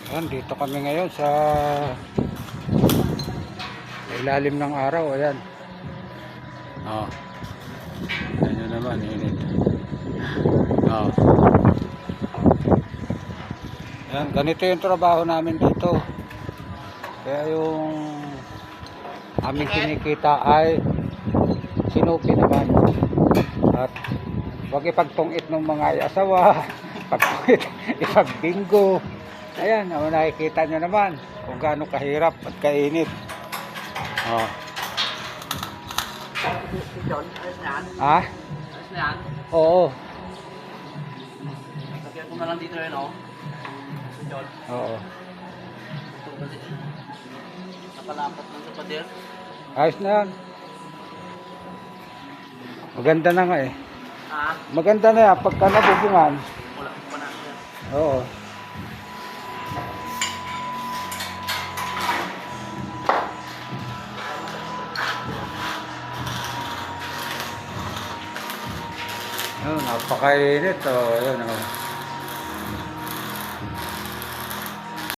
Ayan, dito kami ngayon sa ilalim ng araw. Ayan. Oh. Ayan nyo naman, init. Oh. Ayan, ganito yung trabaho namin dito. Kaya yung aming kinikita ay sinupi naman. At wag ipagtungit ng mga asawa, pagtungit, ipagbinggo. Ayan, nakikita nyo naman kung gaano kahirap at kainit. Oh. Ah? Ayos na yan. Oo. Lagyan ko na lang dito yun, oh. Si John. Oo. Ito kasi. Napalapat lang sa pader. Ayos na yan. Maganda na nga eh. Ah, Maganda na yan pagka nabubungan. wala pa na siya. Oo. Ayun, napakainit. Oh, ayun, oh.